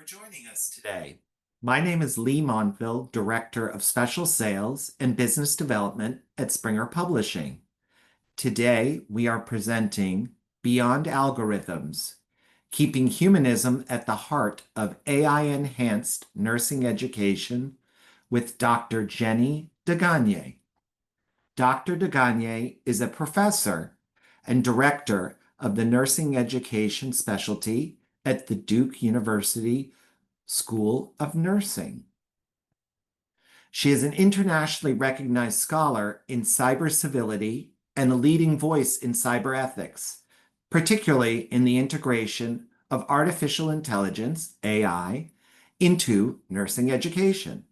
joining us today. My name is Lee Monville, Director of Special Sales and Business Development at Springer Publishing. Today, we are presenting Beyond Algorithms, Keeping Humanism at the Heart of AI-Enhanced Nursing Education with Dr. Jennie de Gagne. Dr. de Gagne is a professor and director of the Nursing Education Specialty at the Duke University School of Nursing. She is an internationally recognized scholar in cyber civility and a leading voice in cyber ethics, particularly in the integration of artificial intelligence, AI, into nursing education.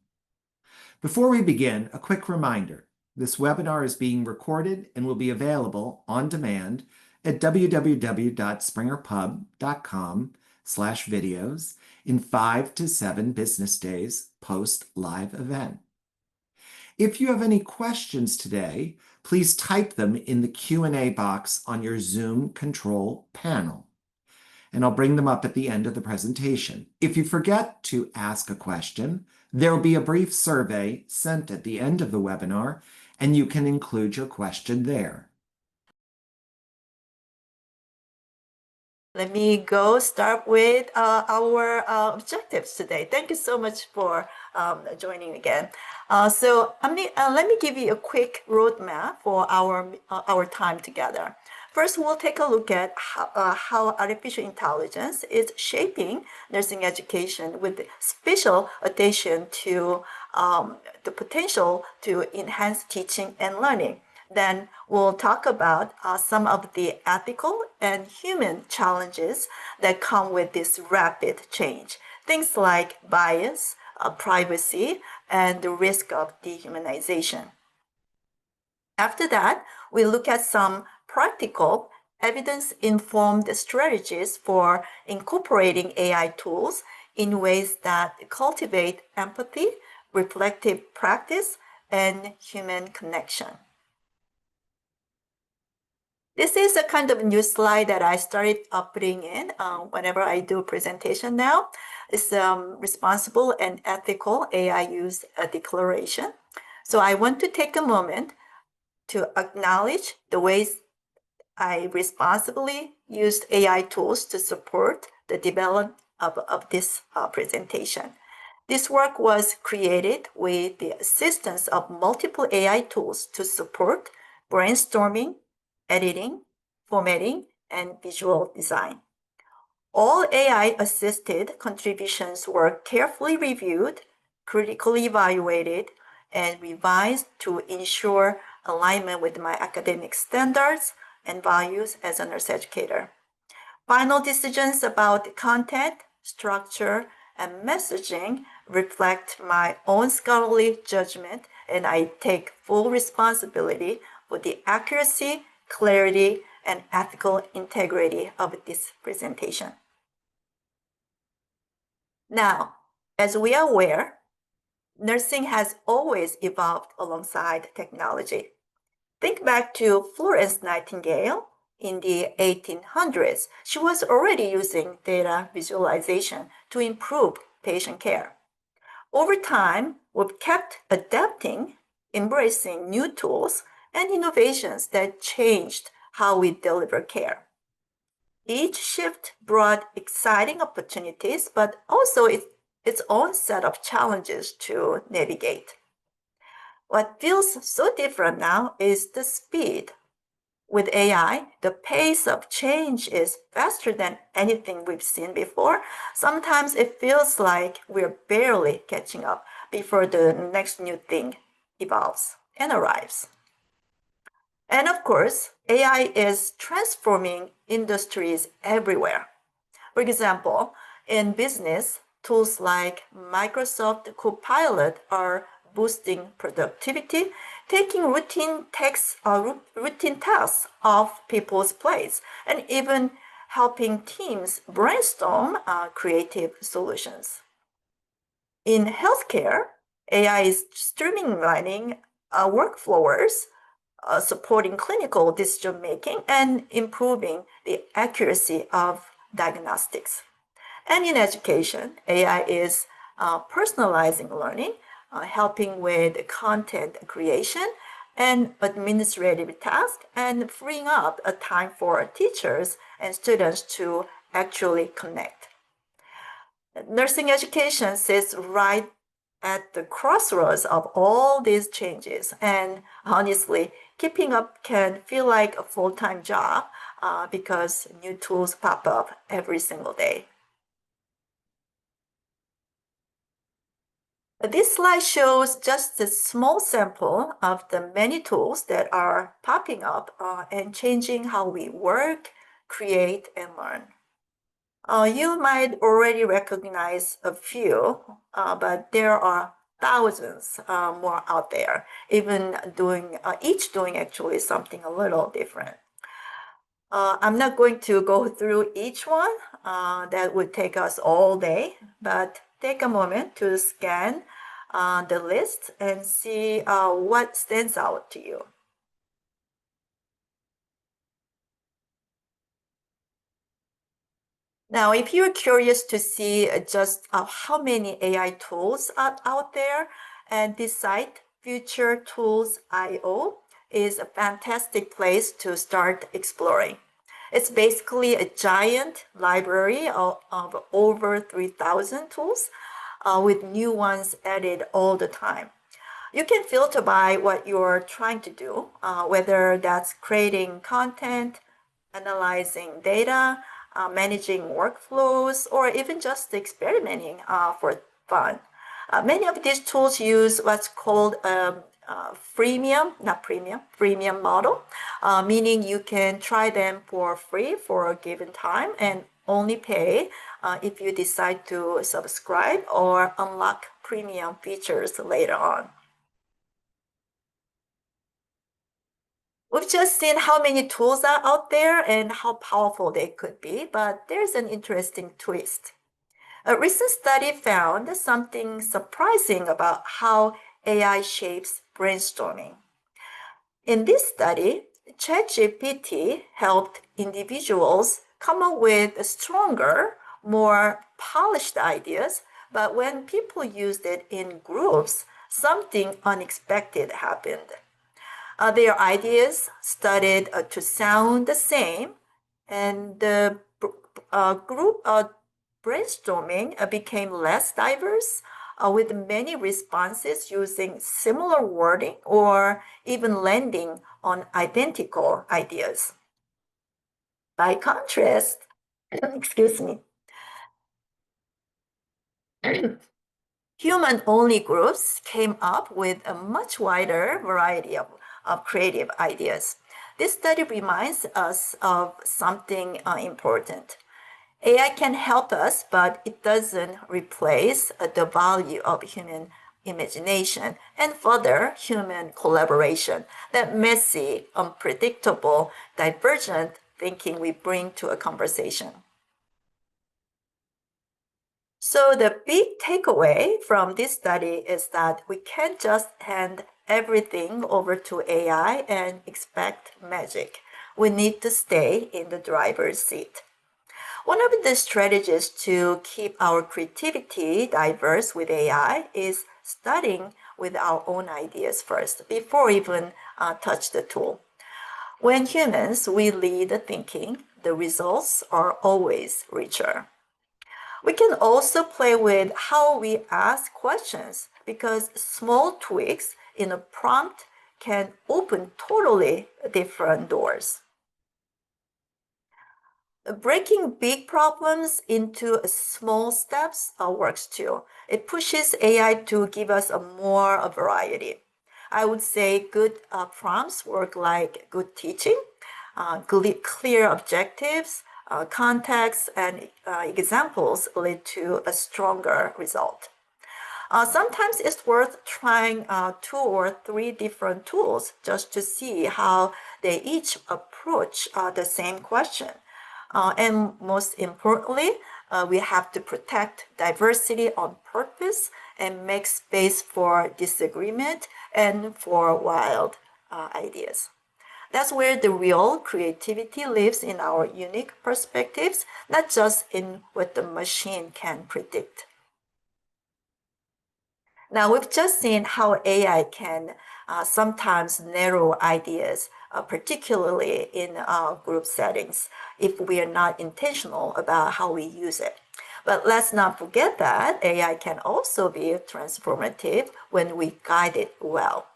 Before we begin, a quick reminder. This webinar is being recorded and will be available on demand at www.springerpub.com/videos in 5 to 7 business days post-live event. If you have any questions today, please type them in the Q&A box on your Zoom control panel, and I'll bring them up at the end of the presentation. If you forget to ask a question, there will be a brief survey sent at the end of the webinar, and you can include your question there. Let me start with our objectives today. Thank you so much for joining again. Let me give you a quick roadmap for our time together. First, we'll take a look at how artificial intelligence is shaping nursing education with special attention to the potential to enhance teaching and learning. Then we'll talk about some of the ethical and human challenges that come with this rapid change. Things like bias, privacy, and the risk of dehumanization. After that, we look at some practical, evidence-informed strategies for incorporating AI tools in ways that cultivate empathy, reflective practice, and human connection. This is a kind of new slide that I started putting in whenever I do a presentation now. It's responsible and ethical AI use declaration. So I want to take a moment to acknowledge the ways I responsibly used AI tools to support the development of this presentation. This work was created with the assistance of multiple AI tools to support brainstorming, editing, formatting, and visual design. All AI-assisted contributions were carefully reviewed, critically evaluated, and revised to ensure alignment with my academic standards and values as a nurse educator. Final decisions about content, structure, and messaging reflect my own scholarly judgment, and I take full responsibility for the accuracy, clarity, and ethical integrity of this presentation. Now, as we are aware, nursing has always evolved alongside technology. Think back to Florence Nightingale in the 1800s. She was already using data visualization to improve patient care. Over time, we've kept adapting, embracing new tools and innovations that changed how we deliver care. Each shift brought exciting opportunities, but also its own set of challenges to navigate. What feels so different now is the speed. With AI, the pace of change is faster than anything we've seen before. Sometimes it feels like we're barely catching up before the next new thing evolves and arrives. And of course, AI is transforming industries everywhere. For example, in business, tools like Microsoft Copilot are boosting productivity, taking routine tasks off people's plates, and even helping teams brainstorm creative solutions. In healthcare, AI is streamlining workflows, supporting clinical decision-making, and improving the accuracy of diagnostics. And in education, AI is personalizing learning, helping with content creation and administrative tasks, and freeing up a time for teachers and students to actually connect. Nursing education sits right at the crossroads of all these changes. And honestly, keeping up can feel like a full-time job because new tools pop up every single day. This slide shows just a small sample of the many tools that are popping up and changing how we work, create, and learn. You might already recognize a few, but there are thousands more out there, even each doing actually something a little different. I'm not going to go through each one. That would take us all day, but take a moment to scan the list and see what stands out to you. Now, if you're curious to see just how many AI tools are out there, and this site, Future Tools IO, is a fantastic place to start exploring. It's basically a giant library of over 3,000 tools with new ones added all the time. You can filter by what you're trying to do, whether that's creating content, analyzing data, managing workflows, or even just experimenting for fun. Many of these tools use what's called a freemium model, meaning you can try them for free for a given time and only pay if you decide to subscribe or unlock premium features later on. We've just seen how many tools are out there and how powerful they could be, but there's an interesting twist. A recent study found something surprising about how AI shapes brainstorming. In this study, ChatGPT helped individuals come up with stronger, more polished ideas, but when people used it in groups, something unexpected happened. Their ideas started to sound the same, and the group brainstorming became less diverse, with many responses using similar wording or even landing on identical ideas. By contrast, excuse me, human-only groups came up with a much wider variety of creative ideas. This study reminds us of something important. AI can help us, but it doesn't replace the value of human imagination and further human collaboration, that messy, unpredictable, divergent thinking we bring to a conversation. So the big takeaway from this study is that we can't just hand everything over to AI and expect magic. We need to stay in the driver's seat. One of the strategies to keep our creativity diverse with AI is starting with our own ideas first before even touch the tool. When humans, we lead the thinking, the results are always richer. We can also play with how we ask questions because small tweaks in a prompt can open totally different doors. Breaking big problems into small steps works too. It pushes AI to give us a more variety. I would say good prompts work like good teaching, clear objectives, context, and examples lead to a stronger result. Sometimes it's worth trying 2 or 3 different tools just to see how they each approach the same question. And most importantly, we have to protect diversity on purpose and make space for disagreement and for wild ideas. That's where the real creativity lives, in our unique perspectives, not just in what the machine can predict. Now, we've just seen how AI can sometimes narrow ideas, particularly in group settings, if we are not intentional about how we use it. But let's not forget that AI can also be transformative when we guide it well.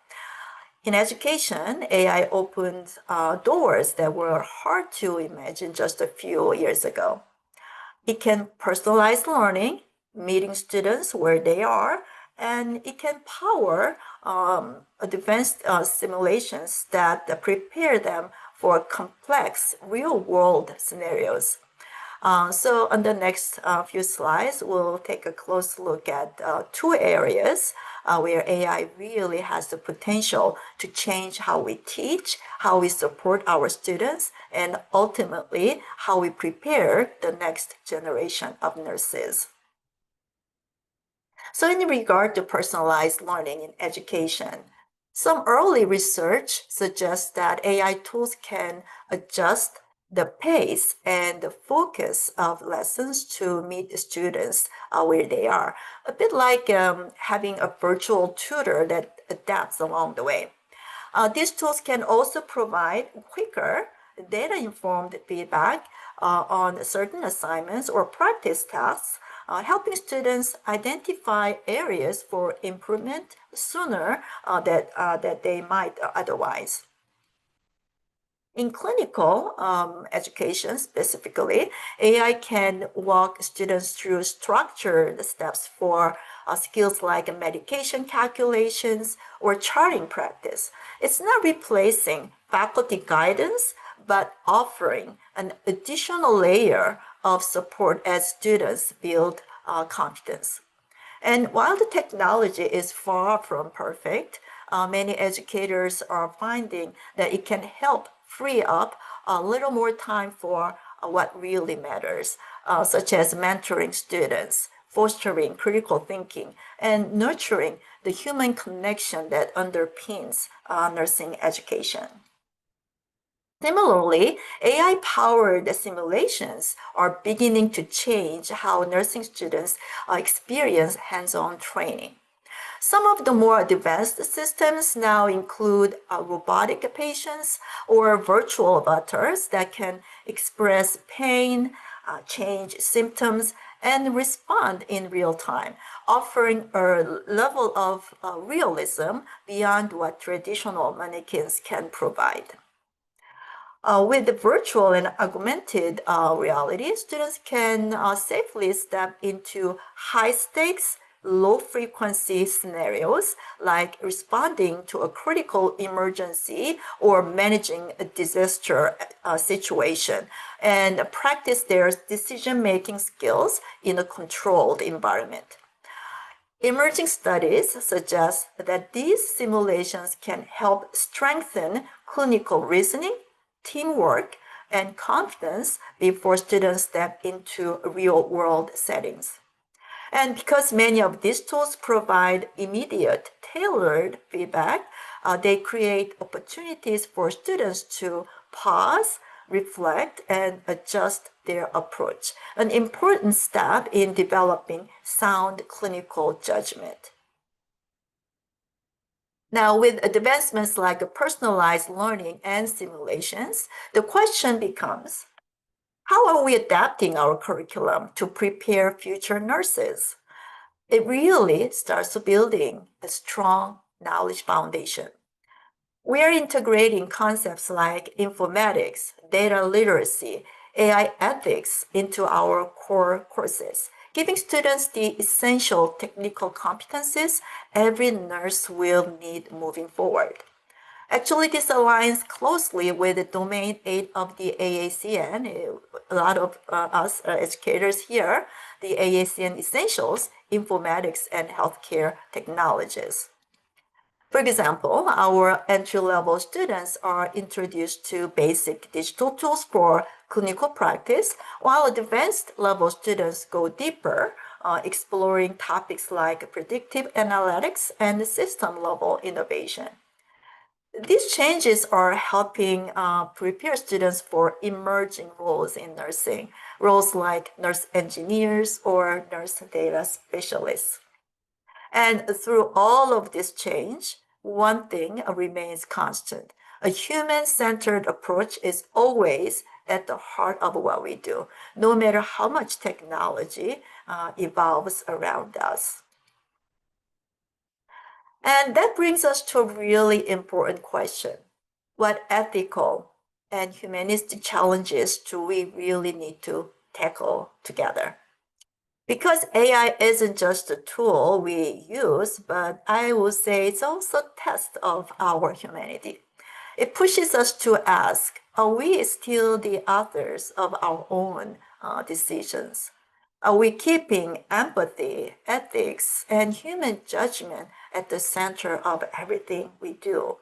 In education, AI opened doors that were hard to imagine just a few years ago. It can personalize learning, meeting students where they are, and it can power advanced simulations that prepare them for complex real-world scenarios. So on the next few slides, we'll take a close look at two areas where AI really has the potential to change how we teach, how we support our students, and ultimately how we prepare the next generation of nurses. So in regard to personalized learning in education, some early research suggests that AI tools can adjust the pace and the focus of lessons to meet the students where they are, a bit like having a virtual tutor that adapts along the way. These tools can also provide quicker data-informed feedback on certain assignments or practice tasks, helping students identify areas for improvement sooner that they might otherwise. In clinical education specifically, AI can walk students through structured steps for skills like medication calculations or charting practice. It's not replacing faculty guidance, but offering an additional layer of support as students build confidence. And while the technology is far from perfect, many educators are finding that it can help free up a little more time for what really matters, such as mentoring students, fostering critical thinking, and nurturing the human connection that underpins nursing education. Similarly, AI-powered simulations are beginning to change how nursing students experience hands-on training. Some of the more advanced systems now include robotic patients or virtual avatars that can express pain, change symptoms, and respond in real time, offering a level of realism beyond what traditional mannequins can provide. With the virtual and augmented reality, students can safely step into high-stakes, low-frequency scenarios like responding to a critical emergency or managing a disaster situation, and practice their decision-making skills in a controlled environment. Emerging studies suggest that these simulations can help strengthen clinical reasoning, teamwork, and confidence before students step into real-world settings. And because many of these tools provide immediate, tailored feedback, they create opportunities for students to pause, reflect, and adjust their approach, an important step in developing sound clinical judgment. Now, with advancements like personalized learning and simulations, the question becomes, how are we adapting our curriculum to prepare future nurses? It really starts building a strong knowledge foundation. We are integrating concepts like informatics, data literacy, AI ethics into our core courses, giving students the essential technical competencies every nurse will need moving forward. Actually, this aligns closely with the Domain 8 of the AACN. A lot of us educators here, the AACN Essentials, Informatics and Healthcare Technologies. For example, our entry-level students are introduced to basic digital tools for clinical practice, while advanced level students go deeper, exploring topics like predictive analytics and system-level innovation. These changes are helping prepare students for emerging roles in nursing, roles like nurse engineers or nurse data specialists. And through all of this change, one thing remains constant. A human-centered approach is always at the heart of what we do, no matter how much technology evolves around us. And that brings us to a really important question. What ethical and humanistic challenges do we really need to tackle together? Because AI isn't just a tool we use, but I would say it's also a test of our humanity. It pushes us to ask, are we still the authors of our own decisions? Are we keeping empathy, ethics, and human judgment at the center of everything we do?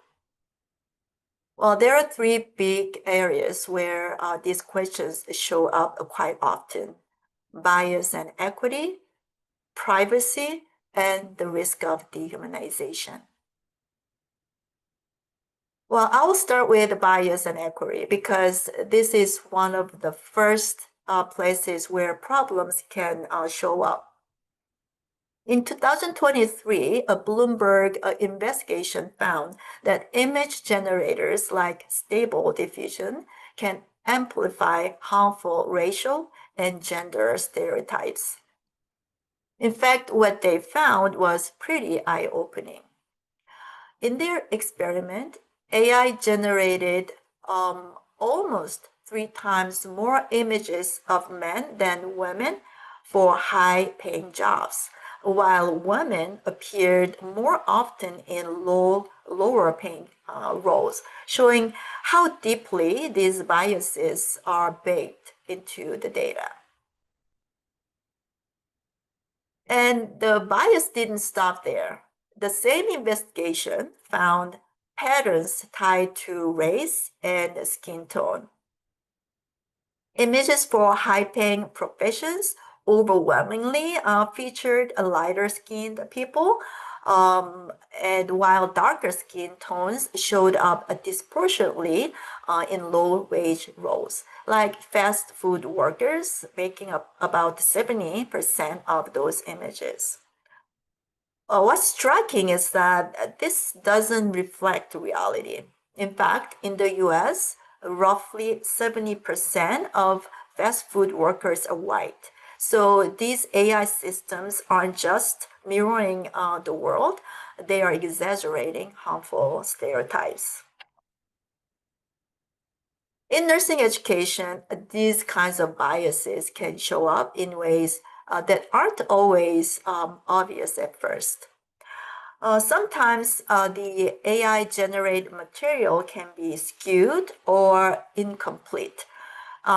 Well, there are three big areas where these questions show up quite often: bias and equity, privacy, and the risk of dehumanization. Well, I'll start with bias and equity because this is one of the first places where problems can show up. In 2023, a Bloomberg investigation found that image generators like Stable Diffusion can amplify harmful racial and gender stereotypes. In fact, what they found was pretty eye-opening. In their experiment, AI generated almost 3 times more images of men than women for high-paying jobs, while women appeared more often in lower-paying roles, showing how deeply these biases are baked into the data. And the bias didn't stop there. The same investigation found patterns tied to race and skin tone. Images for high-paying professions overwhelmingly featured lighter-skinned people, and while darker skin tones showed up disproportionately in low-wage roles, like fast food workers, making up about 70% of those images. What's striking is that this doesn't reflect reality. In fact, in the US, roughly 70% of fast food workers are white. So these AI systems aren't just mirroring the world, they are exaggerating harmful stereotypes. In nursing education, these kinds of biases can show up in ways that aren't always obvious at first. Sometimes the AI generated material can be skewed or incomplete.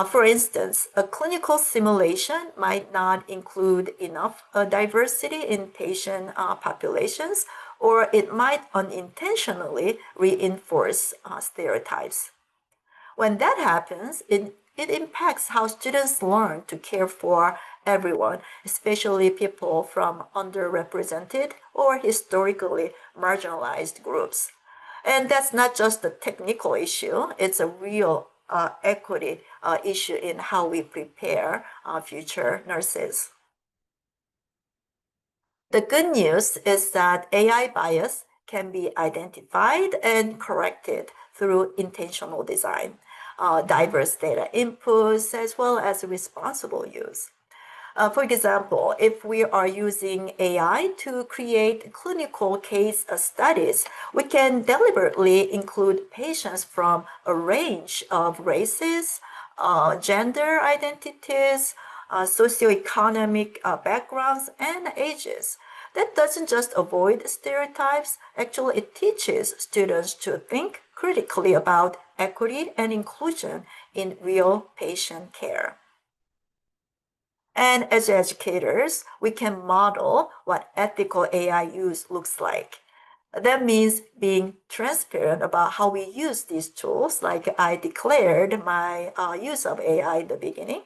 For instance, a clinical simulation might not include enough diversity in patient populations, or it might unintentionally reinforce stereotypes. When that happens, it impacts how students learn to care for everyone, especially people from underrepresented or historically marginalized groups. And that's not just a technical issue, it's a real equity issue in how we prepare future nurses. The good news is that AI bias can be identified and corrected through intentional design, diverse data inputs, as well as responsible use. For example, if we are using AI to create clinical case studies, we can deliberately include patients from a range of races, gender identities, socioeconomic backgrounds, and ages. That doesn't just avoid stereotypes, actually, it teaches students to think critically about equity and inclusion in real patient care. And as educators, we can model what ethical AI use looks like. That means being transparent about how we use these tools, like I declared my use of AI in the beginning,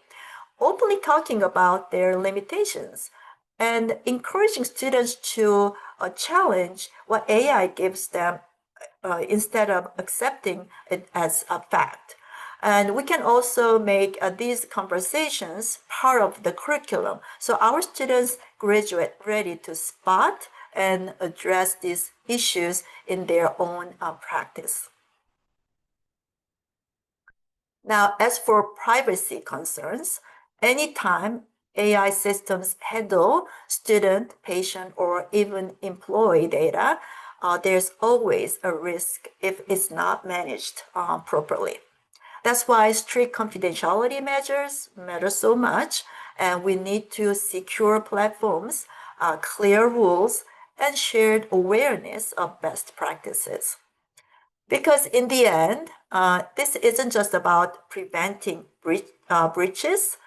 openly talking about their limitations, and encouraging students to challenge what AI gives them instead of accepting it as a fact. And we can also make these conversations part of the curriculum, so our students graduate ready to spot and address these issues in their own practice. Now, as for privacy concerns, anytime AI systems handle student, patient, or even employee data, there's always a risk if it's not managed properly. That's why strict confidentiality measures matter so much, and we need to secure platforms, clear rules, and shared awareness of best practices. Because in the end, this isn't just about preventing breaches,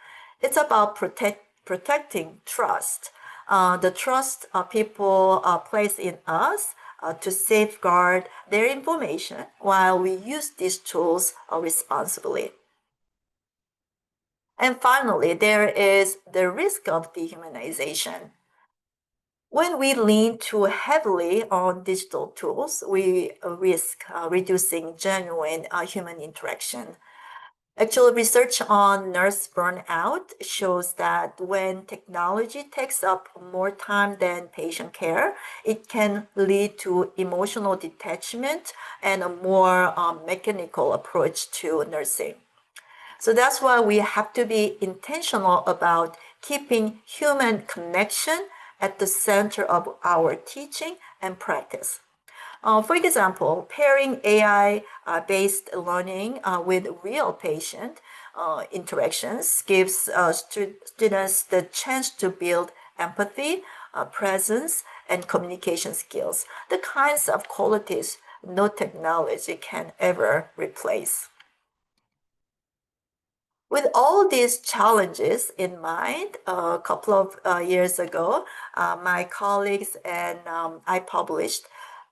it's about protecting trust. The trust people place in us to safeguard their information while we use these tools responsibly. And finally, there is the risk of dehumanization. When we lean too heavily on digital tools, we risk reducing genuine human interaction. Actual research on nurse burnout shows that when technology takes up more time than patient care, it can lead to emotional detachment and a more mechanical approach to nursing. So that's why we have to be intentional about keeping human connection at the center of our teaching and practice. For example, pairing AI-based learning with real patient interactions gives students the chance to build empathy, presence, and communication skills, the kinds of qualities no technology can ever replace. With all these challenges in mind, a couple of years ago, my colleagues and I published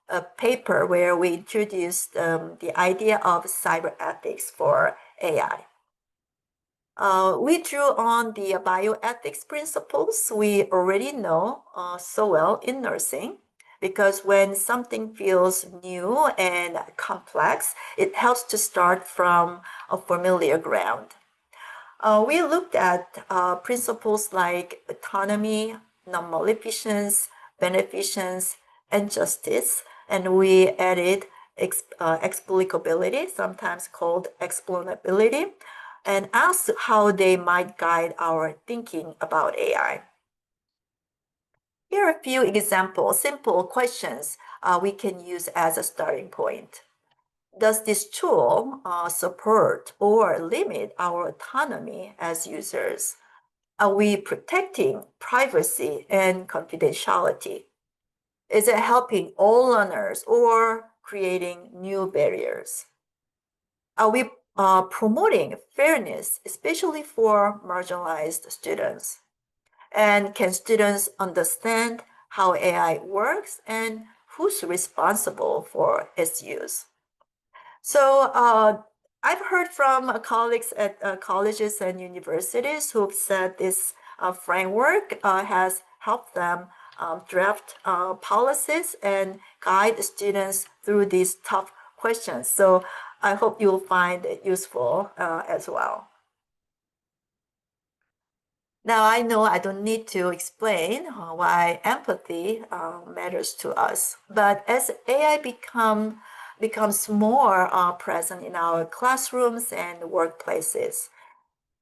a paper where we introduced the idea of cyber ethics for AI. We drew on the bioethics principles we already know so well in nursing, because when something feels new and complex, it helps to start from a familiar ground. We looked at principles like autonomy, non-maleficence, beneficence, and justice, and we added explicability, sometimes called explainability, and asked how they might guide our thinking about AI. Here are a few examples, simple questions we can use as a starting point. Does this tool support or limit our autonomy as users? Are we protecting privacy and confidentiality? Is it helping all learners or creating new barriers? Are we promoting fairness, especially for marginalized students? And can students understand how AI works and who's responsible for its use? So I've heard from colleagues at colleges and universities who've said this framework has helped them draft policies and guide students through these tough questions. So I hope you'll find it useful as well. Now, I know I don't need to explain why empathy matters to us, but as AI becomes more present in our classrooms and workplaces,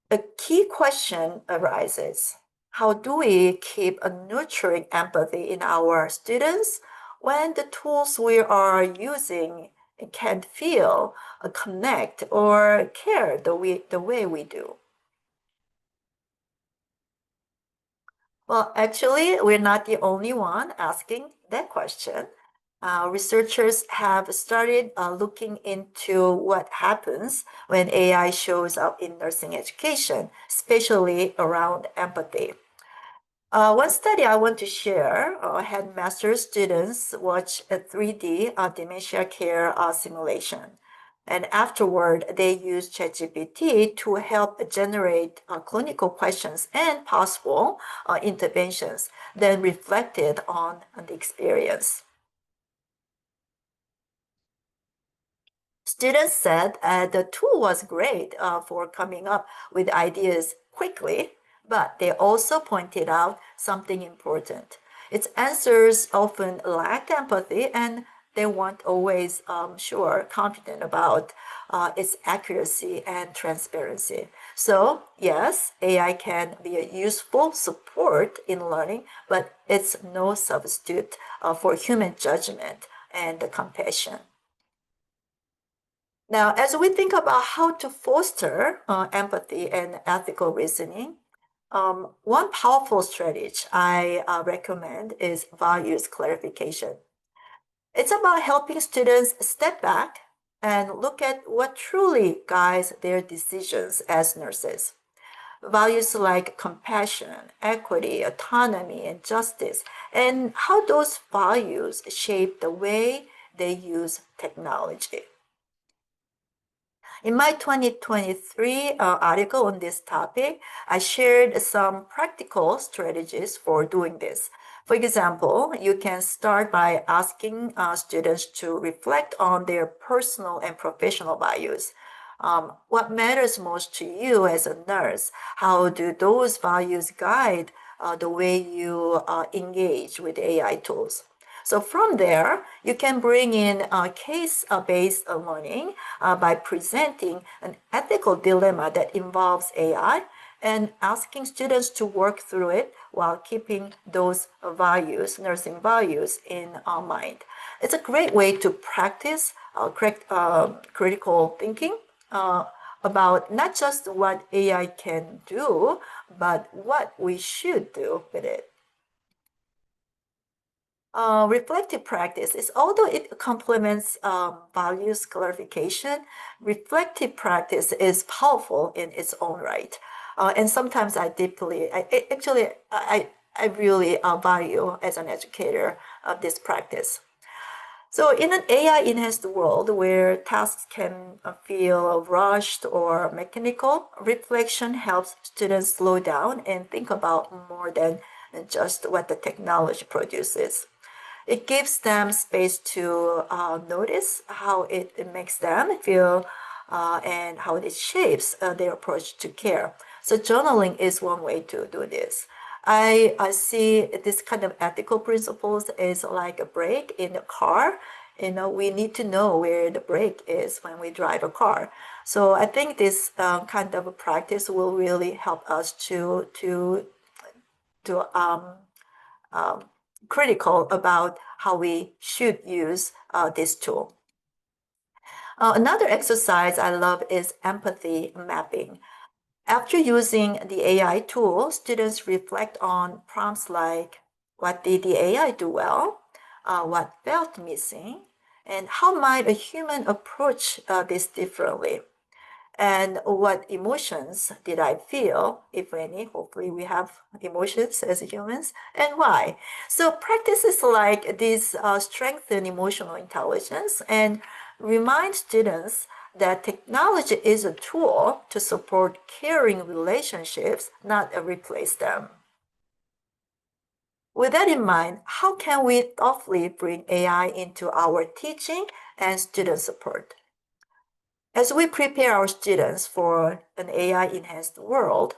a key question arises. How do we keep a nurturing empathy in our students when the tools we are using can't feel, connect, or care the way we do? Well, actually, we're not the only one asking that question. Researchers have started looking into what happens when AI shows up in nursing education, especially around empathy. One study I want to share had master's students watch a 3D dementia care simulation. And afterward, they used ChatGPT to help generate clinical questions and possible interventions, then reflected on the experience. Students said the tool was great for coming up with ideas quickly, but they also pointed out something important. Its answers often lacked empathy, and they weren't always confident about its accuracy and transparency. So, yes, AI can be a useful support in learning, but it's no substitute for human judgment and compassion. Now, as we think about how to foster empathy and ethical reasoning, one powerful strategy I recommend is values clarification. It's about helping students step back and look at what truly guides their decisions as nurses. Values like compassion, equity, autonomy, and justice, and how those values shape the way they use technology. In my 2023 article on this topic, I shared some practical strategies for doing this. For example, you can start by asking students to reflect on their personal and professional values. What matters most to you as a nurse? How do those values guide the way you engage with AI tools? So from there, you can bring in case-based learning by presenting an ethical dilemma that involves AI and asking students to work through it while keeping those values, nursing values, in mind. It's a great way to practice critical thinking about not just what AI can do, but what we should do with it. Reflective practice is, although it complements values clarification, reflective practice is powerful in its own right. And sometimes I really value as an educator of this practice. So in an AI-enhanced world where tasks can feel rushed or mechanical, reflection helps students slow down and think about more than just what the technology produces. It gives them space to notice how it makes them feel and how it shapes their approach to care. So journaling is one way to do this. I see this kind of ethical principles is like a brake in a car. We need to know where the brake is when we drive a car. So I think this kind of a practice will really help us to critical about how we should use this tool. Another exercise I love is empathy mapping. After using the AI tool, students reflect on prompts like, what did the AI do well? What felt missing? And how might a human approach this differently? And what emotions did I feel, if any? Hopefully we have emotions as humans, and why. So practices like this strengthen emotional intelligence and remind students that technology is a tool to support caring relationships, not replace them. With that in mind, how can we thoughtfully bring AI into our teaching and student support? As we prepare our students for an AI-enhanced world,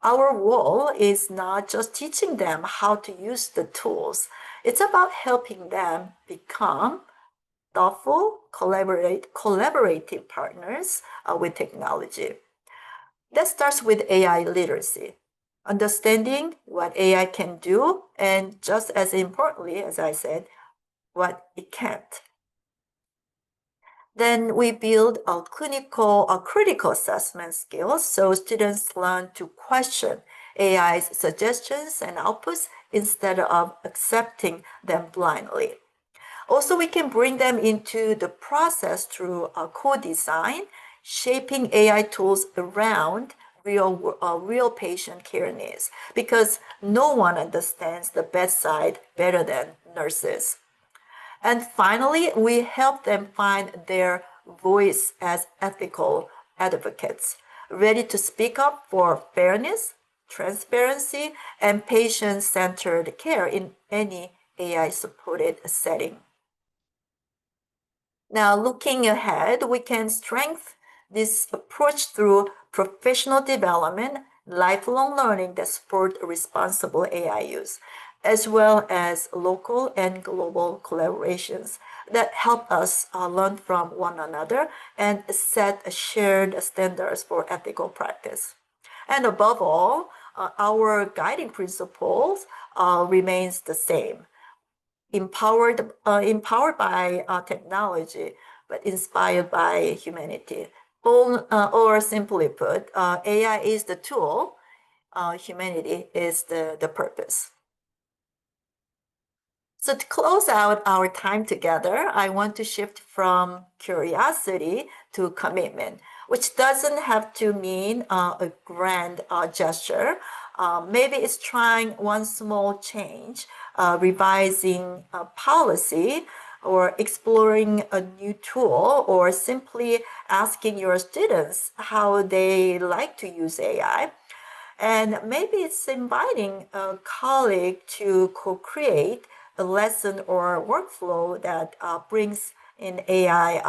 our role is not just teaching them how to use the tools. It's about helping them become thoughtful, collaborative partners with technology. That starts with AI literacy, understanding what AI can do, and just as importantly, as I said, what it can't. Then we build a critical assessment skills so students learn to question AI's suggestions and outputs instead of accepting them blindly. Also, we can bring them into the process through co-design, shaping AI tools around real patient care needs, because no one understands the bedside better than nurses. And finally, we help them find their voice as ethical advocates, ready to speak up for fairness, transparency, and patient-centered care in any AI-supported setting. Now, looking ahead, we can strengthen this approach through professional development, lifelong learning that support responsible AI use, as well as local and global collaborations that help us learn from one another and set shared standards for ethical practice. And above all, our guiding principles remains the same: empowered by technology, but inspired by humanity. Or simply put, AI is the tool, humanity is the purpose. So to close out our time together, I want to shift from curiosity to commitment, which doesn't have to mean a grand gesture. Maybe it's trying one small change, revising a policy, or exploring a new tool, or simply asking your students how they like to use AI. And maybe it's inviting a colleague to co-create a lesson or workflow that brings in AI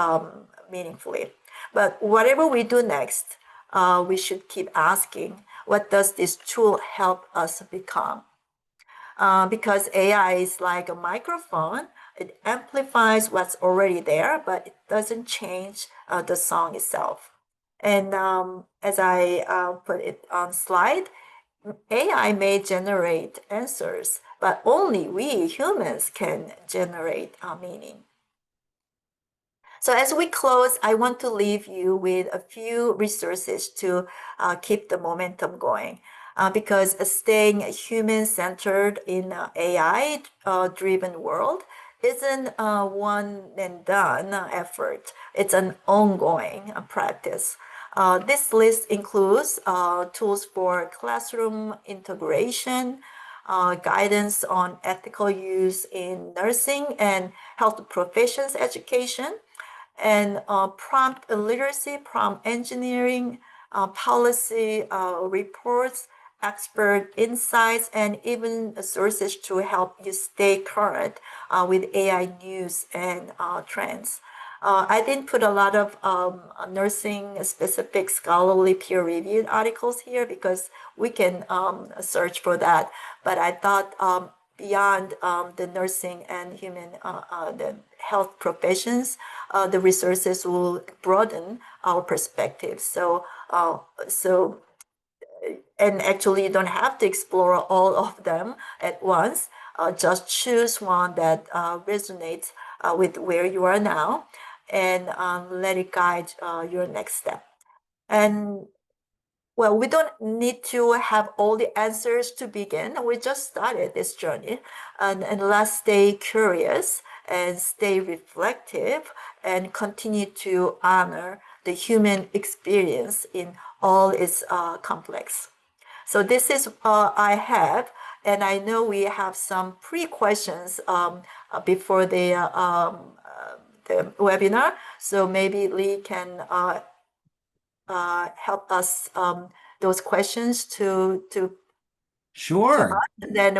meaningfully. But whatever we do next, we should keep asking, what does this tool help us become? Because AI is like a microphone. It amplifies what's already there, but it doesn't change the song itself. And as I put it on slide, AI may generate answers, but only we humans can generate meaning. So as we close, I want to leave you with a few resources to keep the momentum going. Because staying human-centered in AI-driven world isn't a one and done effort. It's an ongoing practice. This list includes tools for classroom integration, guidance on ethical use in nursing and health professions education, and prompt literacy, prompt engineering, policy reports, expert insights, and even sources to help you stay current with AI news and trends. I didn't put a lot of nursing specific scholarly peer reviewed articles here because we can search for that. But I thought beyond the nursing and the health professions, the resources will broaden our perspective. And actually, you don't have to explore all of them at once. Just choose one that resonates with where you are now, and let it guide your next step. And well, we don't need to have all the answers to begin. We just started this journey. And let's stay curious and stay reflective and continue to honor the human experience in all its complex. So this is I have, and I know we have some pre-questions before the webinar. So maybe Lee can help us those questions to Sure. us, and then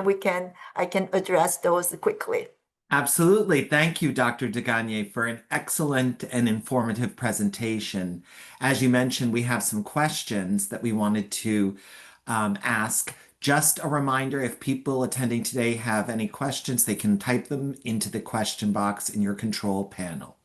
I can address those quickly. Absolutely. Thank you, Dr. de Gagne, for an excellent and informative presentation. As you mentioned, we have some questions that we wanted to ask. Just a reminder, if people attending today have any questions, they can type them into the question box in your control panel.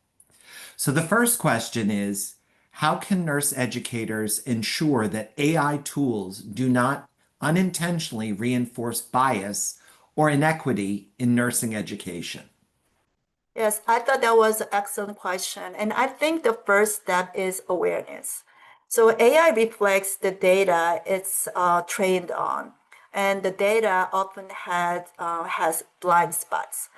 So the first question is, how can nurse educators ensure that AI tools do not unintentionally reinforce bias or inequity in nursing education? Yes, I thought that was an excellent question. And I think the first step is awareness. So AI reflects the data it's trained on, and the data often has blind spots.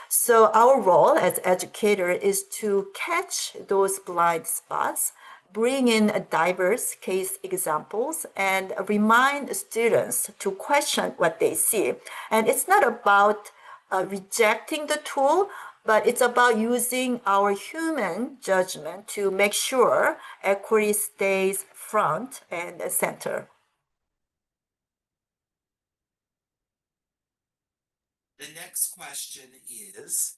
So our role as educator is to catch those blind spots, bring in diverse case examples, and remind students to question what they see. And it's not about rejecting the tool, but it's about using our human judgment to make sure equity stays front and center. The next question is,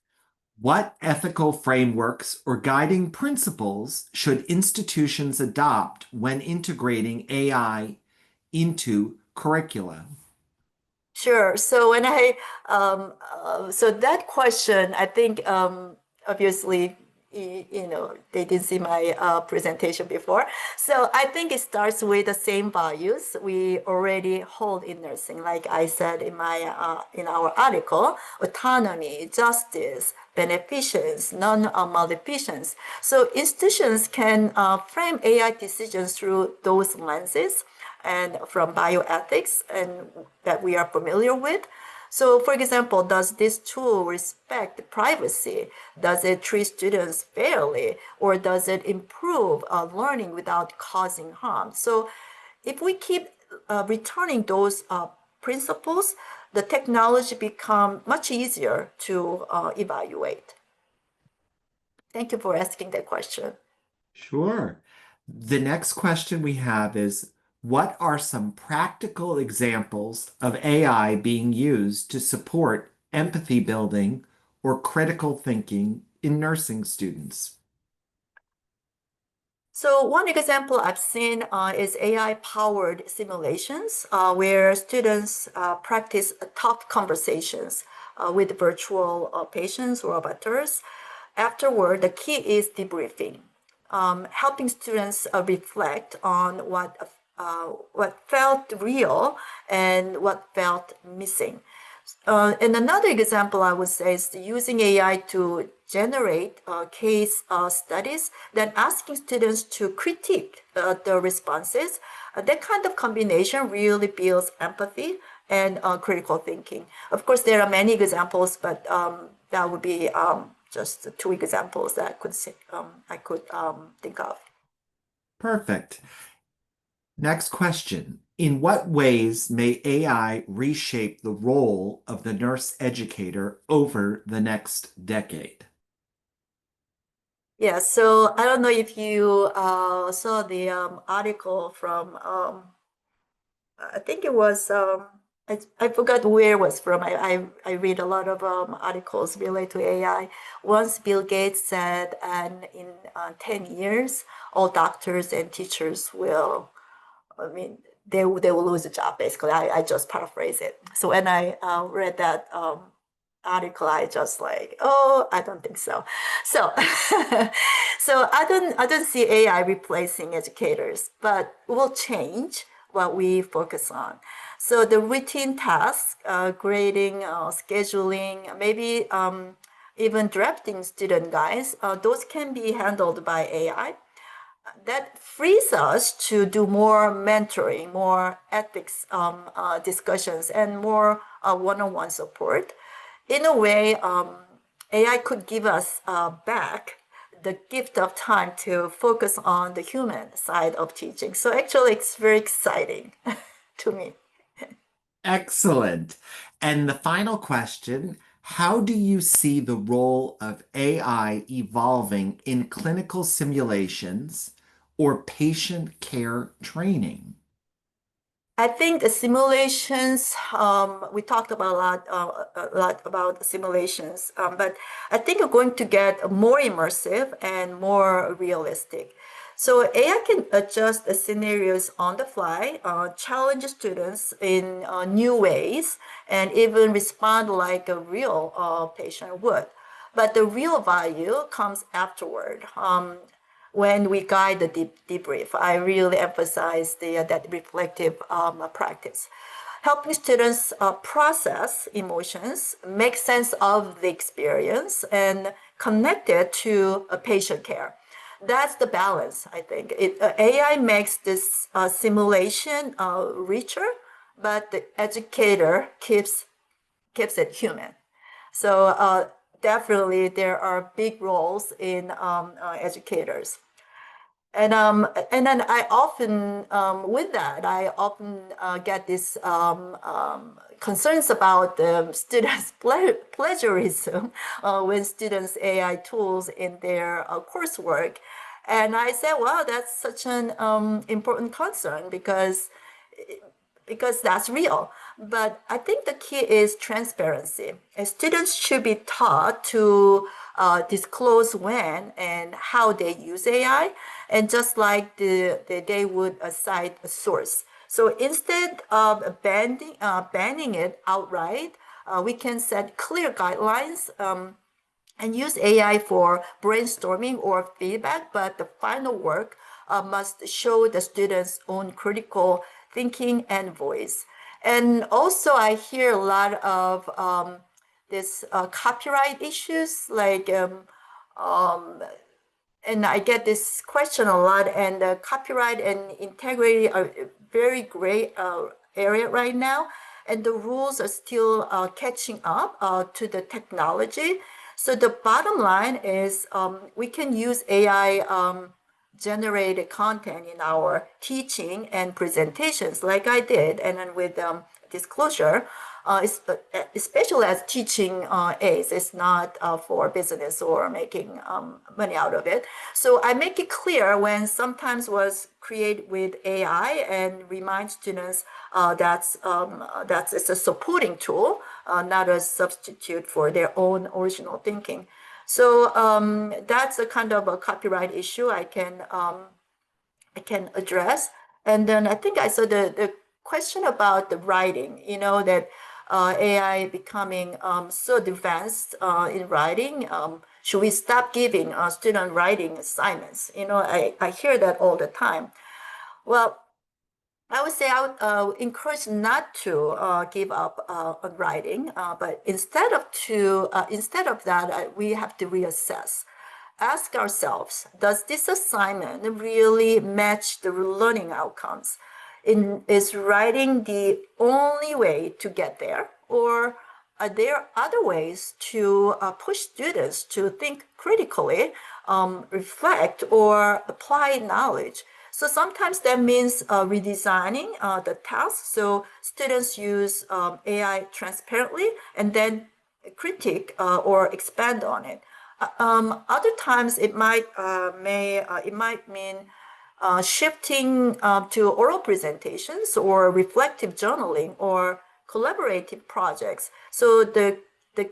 What ethical frameworks or guiding principles should institutions adopt when integrating AI into curricula? Sure. So so that question, I think, obviously, they didn't see my presentation before. So I think it starts with the same values we already hold in nursing. Like I said in our article, autonomy, justice, beneficence, non-maleficence. So institutions can frame AI decisions through those lenses and from bioethics and that we are familiar with. So, for example, does this tool respect privacy? Does it treat students fairly? Or does it improve learning without causing harm? So, if we keep returning those principles, the technology become much easier to evaluate. Thank you for asking that question. Sure. The next question we have is, what are some practical examples of AI being used to support empathy building or critical thinking in nursing students? So one example I've seen is AI-powered simulations where students practice tough conversations with virtual patients or avatars. Afterward, the key is debriefing, helping students reflect on what felt real and what felt missing. And another example I would say is using AI to generate case studies, then asking students to critique the responses. That kind of combination really builds empathy and critical thinking. Of course, there are many examples, but that would be just two examples that I could think of. Perfect. Next question. In what ways may AI reshape the role of the nurse educator over the next decade? Yeah, so I don't know if you saw the article from I think it was I forgot where it was from. I read a lot of articles related to AI. Once Bill Gates said, and in 10 years, all doctors and teachers will, I mean, they will lose a job, basically. I just paraphrase it. So when I read that article, I just like, oh, I don't think so. So so I don't see AI replacing educators, but will change what we focus on. So the routine tasks, grading, scheduling, maybe even drafting student guides, those can be handled by AI. That frees us to do more mentoring, more ethics discussions, and more one-on-one support. In a way, AI could give us back the gift of time to focus on the human side of teaching. So actually, it's very exciting to me. Excellent. And the final question, how do you see the role of AI evolving in clinical simulations or patient care training? I think the simulations, we talked about a lot about simulations, but I think we're going to get more immersive and more realistic. So AI can adjust the scenarios on the fly, challenge students in new ways, and even respond like a real patient would. But the real value comes afterward. When we guide the debrief, I really emphasize that reflective practice. Helping students process emotions, make sense of the experience, and connect it to patient care. That's the balance, I think. AI makes this simulation richer, but the educator keeps it human. So definitely there are big roles in educators. And then I often, with that, I often get this concerns about students' plagiarism with students' AI tools in their coursework. And I said, wow, that's such an important concern because that's real. But I think the key is transparency. And students should be taught to disclose when and how they use AI, and just like they would cite a source. So instead of banning it outright, we can set clear guidelines and use AI for brainstorming or feedback, but the final work must show the students' own critical thinking and voice. And also, I hear a lot of this copyright issues, like and I get this question a lot, and copyright and integrity are a very gray area right now, and the rules are still catching up to the technology. So the bottom line is we can use AI generated content in our teaching and presentations, like I did, and then with disclosure, especially as teaching aids. It's not for business or making money out of it. So I make it clear when sometimes was created with AI and remind students that's it's a supporting tool, not a substitute for their own original thinking. So that's a kind of a copyright issue I can address. And then I think I saw the question about the writing, that AI becoming so advanced in writing. Should we stop giving student writing assignments? I hear that all the time. Well, I would say I would encourage not to give up on writing, but instead of that, we have to reassess. Ask ourselves, does this assignment really match the learning outcomes? Is writing the only way to get there, or are there other ways to push students to think critically, reflect, or apply knowledge? So sometimes that means redesigning the task so students use AI transparently and then critique or expand on it. Other times it might mean shifting to oral presentations or reflective journaling or collaborative projects. So the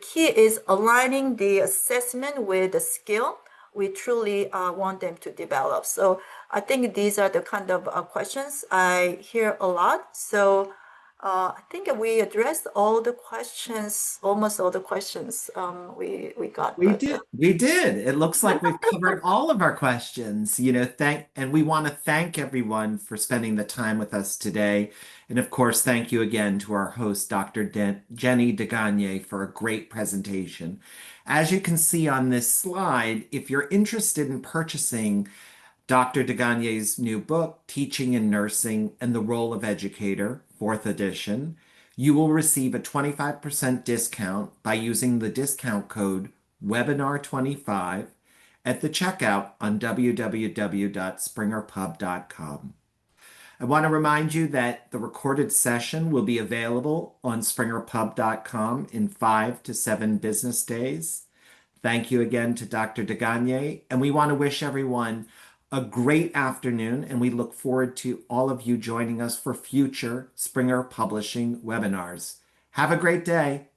key is aligning the assessment with the skill we truly want them to develop. So I think these are the kind of questions I hear a lot. So I think we addressed all the questions, almost all the questions we got. We But did. We did. It looks like we've covered all of our questions. And we want to thank everyone for spending the time with us today. And of course, thank you again to our host, Dr. Jennie de Gagne, for a great presentation. As you can see on this slide, if you're interested in purchasing Dr. de Gagne's new book, Teaching and Nursing and the Role of Educator, fourth edition, you will receive a 25% discount by using the discount code webinar25 at the checkout on www.springerpub.com. I want to remind you that the recorded session will be available on springerpub.com in 5 to 7 business days. Thank you again to Dr. de Gagne, and we want to wish everyone a great afternoon, and we look forward to all of you joining us for future Springer Publishing webinars. Have a great day.